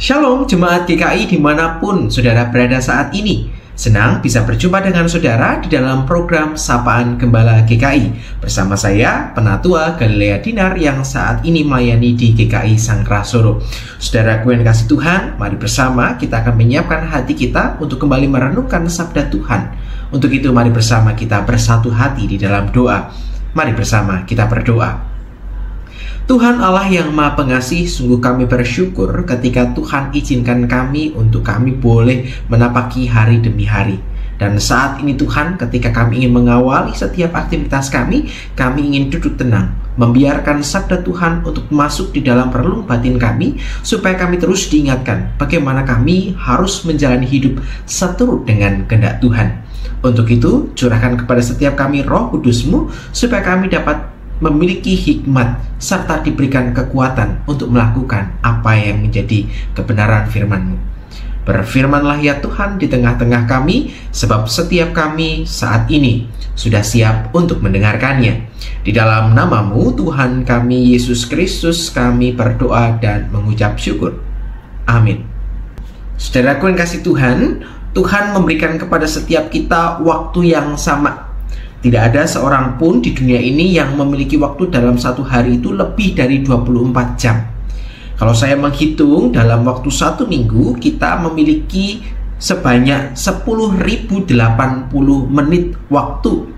Shalom Jemaat GKI dimanapun saudara berada saat ini. Senang bisa berjumpa dengan saudara di dalam program Sapaan Gembala GKI bersama saya, Penatua Galilea Dinar yang saat ini melayani di GKI Sangkrah Solo. Saudaraku yang kasih Tuhan, mari bersama kita akan menyiapkan hati kita untuk kembali merenungkan sabda Tuhan. Untuk itu mari bersama kita bersatu hati di dalam doa. Mari bersama kita berdoa. Tuhan Allah yang Maha Pengasih, sungguh kami bersyukur ketika Tuhan izinkan kami untuk kami boleh menapaki hari demi hari. Dan saat ini Tuhan, ketika kami ingin mengawali setiap aktivitas kami ingin duduk tenang, membiarkan sabda Tuhan untuk masuk di dalam relung batin kami, supaya kami terus diingatkan bagaimana kami harus menjalani hidup seturut dengan kehendak Tuhan. Untuk itu, curahkan kepada setiap kami Roh Kudus-Mu, supaya kami dapat memiliki hikmat serta diberikan kekuatan untuk melakukan apa yang menjadi kebenaran firman-Mu. Berfirmanlah ya Tuhan di tengah-tengah kami, sebab setiap kami saat ini sudah siap untuk mendengarkannya. Di dalam nama-Mu Tuhan kami Yesus Kristus kami berdoa dan mengucap syukur. Amin. Saudaraku yang kasih Tuhan, Tuhan memberikan kepada setiap kita waktu yang sama. Tidak ada seorang pun di dunia ini yang memiliki waktu dalam satu hari itu lebih dari 24 jam. Kalau saya menghitung dalam waktu satu minggu, kita memiliki sebanyak 10.080 menit waktu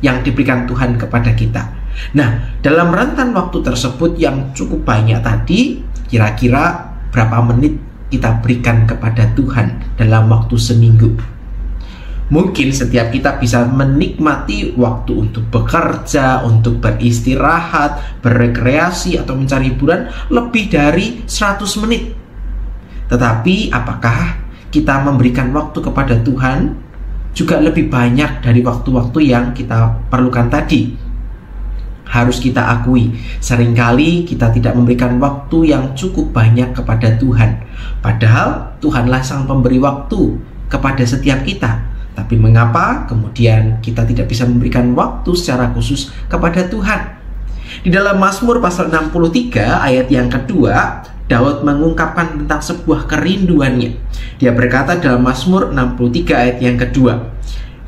yang diberikan Tuhan kepada kita. Nah, dalam rentan waktu tersebut yang cukup banyak tadi, kira-kira berapa menit kita berikan kepada Tuhan dalam waktu seminggu? Mungkin setiap kita bisa menikmati waktu untuk bekerja, untuk beristirahat, berrekreasi, atau mencari hiburan lebih dari 100 menit. Tetapi apakah kita memberikan waktu kepada Tuhan juga lebih banyak dari waktu-waktu yang kita perlukan tadi? Harus kita akui, seringkali kita tidak memberikan waktu yang cukup banyak kepada Tuhan. Padahal Tuhanlah sang pemberi waktu kepada setiap kita. Tapi mengapa kemudian kita tidak bisa memberikan waktu secara khusus kepada Tuhan? Di dalam Mazmur pasal 63 ayat yang kedua, Daud mengungkapkan tentang sebuah kerinduannya. Dia berkata dalam Mazmur 63 ayat yang kedua,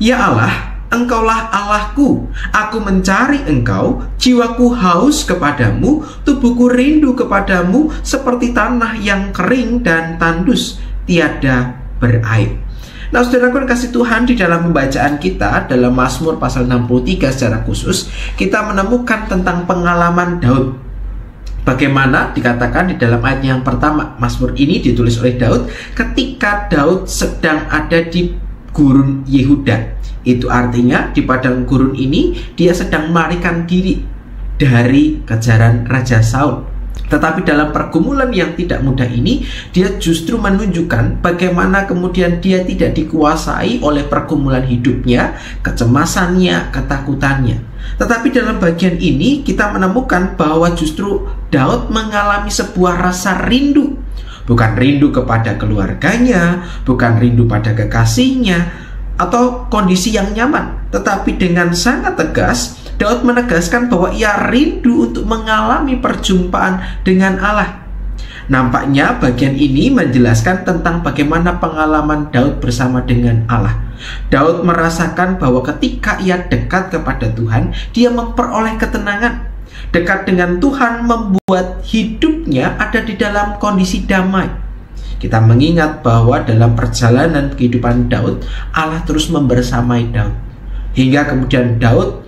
"Ya Allah, Engkaulah Allahku, aku mencari Engkau, jiwaku haus kepadamu, tubuhku rindu kepadamu seperti tanah yang kering dan tandus, tiada berair." Nah, saudaraku yang kasih Tuhan, di dalam pembacaan kita dalam Mazmur pasal 63 secara khusus, kita menemukan tentang pengalaman Daud. Bagaimana dikatakan di dalam ayat yang pertama, Mazmur ini ditulis oleh Daud ketika Daud sedang ada di gurun Yehuda. Itu artinya di padang gurun ini dia sedang melarikan diri dari kejaran Raja Saul. Tetapi dalam pergumulan yang tidak mudah ini, dia justru menunjukkan bagaimana kemudian dia tidak dikuasai oleh pergumulan hidupnya, kecemasannya, ketakutannya. Tetapi dalam bagian ini kita menemukan bahwa justru Daud mengalami sebuah rasa rindu. Bukan rindu kepada keluarganya, bukan rindu pada kekasihnya, atau kondisi yang nyaman. Tetapi dengan sangat tegas, Daud menegaskan bahwa ia rindu untuk mengalami perjumpaan dengan Allah. Nampaknya bagian ini menjelaskan tentang bagaimana pengalaman Daud bersama dengan Allah. Daud merasakan bahwa ketika ia dekat kepada Tuhan, dia memperoleh ketenangan. Dekat dengan Tuhan membuat hidupnya ada di dalam kondisi damai. Kita mengingat bahwa dalam perjalanan kehidupan Daud, Allah terus membersamai Daud. Hingga kemudian Daud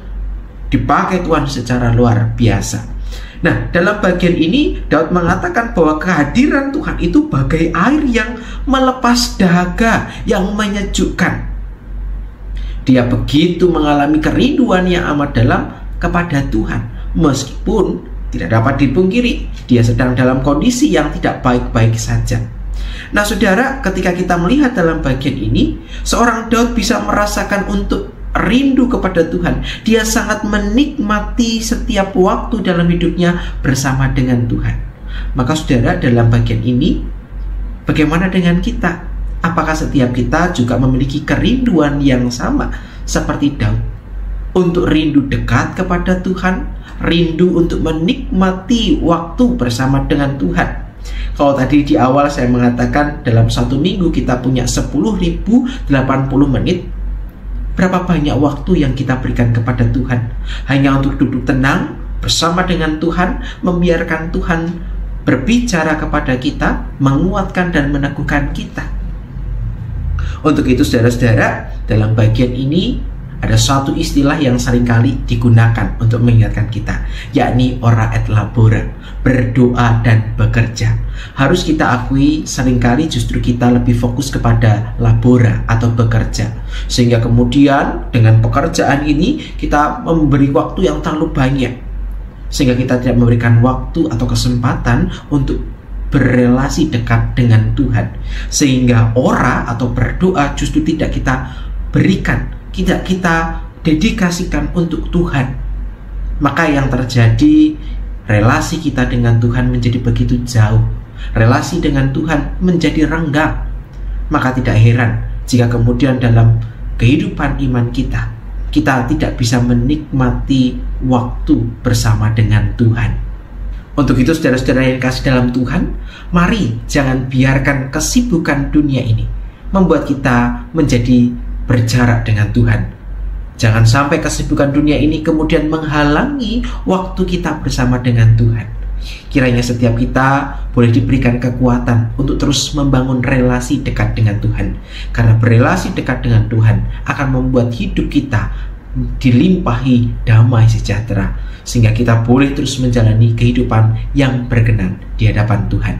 dipakai Tuhan secara luar biasa. Nah, dalam bagian ini Daud mengatakan bahwa kehadiran Tuhan itu bagai air yang melepas dahaga, yang menyejukkan. Dia begitu mengalami kerinduan yang amat dalam kepada Tuhan. Meskipun tidak dapat dipungkiri, dia sedang dalam kondisi yang tidak baik-baik saja. Nah, saudara, ketika kita melihat dalam bagian ini, seorang Daud bisa merasakan untuk rindu kepada Tuhan. Dia sangat menikmati setiap waktu dalam hidupnya bersama dengan Tuhan. Maka saudara, dalam bagian ini, bagaimana dengan kita? Apakah setiap kita juga memiliki kerinduan yang sama seperti Daud? Untuk rindu dekat kepada Tuhan, rindu untuk menikmati waktu bersama dengan Tuhan. Kalau tadi di awal saya mengatakan dalam satu minggu kita punya 10.080 menit, berapa banyak waktu yang kita berikan kepada Tuhan hanya untuk duduk tenang bersama dengan Tuhan, membiarkan Tuhan berbicara kepada kita, menguatkan dan meneguhkan kita. Untuk itu saudara-saudara, dalam bagian ini ada satu istilah yang seringkali digunakan untuk mengingatkan kita, yakni ora et labora, berdoa dan bekerja. Harus kita akui seringkali justru kita lebih fokus kepada labora atau bekerja, sehingga kemudian dengan pekerjaan ini kita memberi waktu yang terlalu banyak, sehingga kita tidak memberikan waktu atau kesempatan untuk berrelasi dekat dengan Tuhan, sehingga ora atau berdoa justru tidak kita berikan, tidak kita dedikasikan untuk Tuhan. Maka yang terjadi, relasi kita dengan Tuhan menjadi begitu jauh, relasi dengan Tuhan menjadi renggang. Maka tidak heran jika kemudian dalam kehidupan iman kita tidak bisa menikmati waktu bersama dengan Tuhan. Untuk itu saudara-saudara yang kasih dalam Tuhan, mari jangan biarkan kesibukan dunia ini membuat kita menjadi berjarak dengan Tuhan. Jangan sampai kesibukan dunia ini kemudian menghalangi waktu kita bersama dengan Tuhan. Kiranya setiap kita boleh diberikan kekuatan untuk terus membangun relasi dekat dengan Tuhan. Karena berrelasi dekat dengan Tuhan akan membuat hidup kita dilimpahi damai sejahtera, sehingga kita boleh terus menjalani kehidupan yang berkenan di hadapan Tuhan.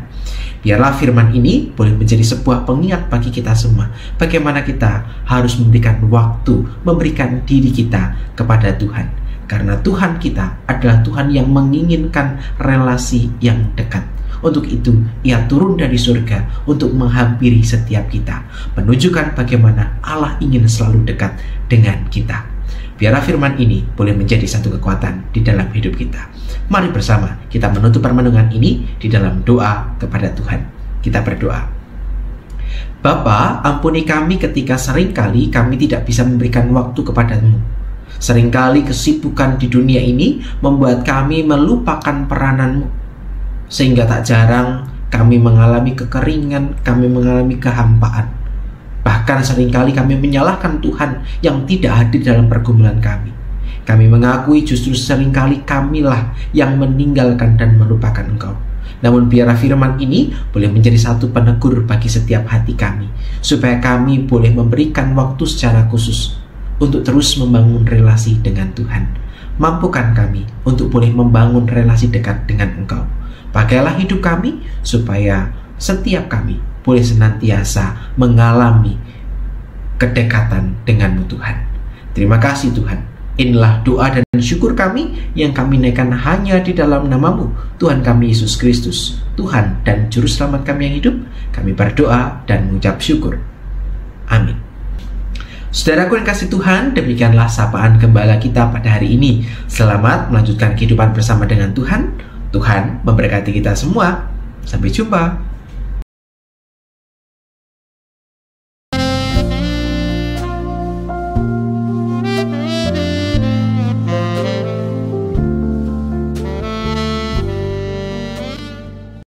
Biarlah firman ini boleh menjadi sebuah pengingat bagi kita semua, bagaimana kita harus memberikan waktu, memberikan diri kita kepada Tuhan. Karena Tuhan kita adalah Tuhan yang menginginkan relasi yang dekat. Untuk itu, Ia turun dari surga untuk menghampiri setiap kita, menunjukkan bagaimana Allah ingin selalu dekat dengan kita. Biarlah firman ini boleh menjadi satu kekuatan di dalam hidup kita. Mari bersama kita menutup permenungan ini di dalam doa kepada Tuhan. Kita berdoa. Bapa, ampuni kami ketika seringkali kami tidak bisa memberikan waktu kepadamu. Seringkali kesibukan di dunia ini membuat kami melupakan perananmu, sehingga tak jarang kami mengalami kekeringan, kami mengalami kehampaan. Bahkan seringkali kami menyalahkan Tuhan yang tidak hadir dalam pergumulan kami. Kami mengakui justru seringkali kamilah yang meninggalkan dan melupakan Engkau. Namun biarlah firman ini boleh menjadi satu penegur bagi setiap hati kami, supaya kami boleh memberikan waktu secara khusus untuk terus membangun relasi dengan Tuhan. Mampukan kami untuk boleh membangun relasi dekat dengan Engkau. Pakailah hidup kami supaya setiap kami boleh senantiasa mengalami kedekatan dengan-Mu Tuhan. Terima kasih Tuhan. Inilah doa dan syukur kami yang kami naikkan hanya di dalam nama-Mu, Tuhan kami Yesus Kristus, Tuhan dan Juru Selamat kami yang hidup. Kami berdoa dan mengucap syukur. Amin. Saudaraku yang kasih Tuhan, demikianlah sapaan gembala kita pada hari ini. Selamat melanjutkan kehidupan bersama dengan Tuhan. Tuhan memberkati kita semua. Sampai jumpa.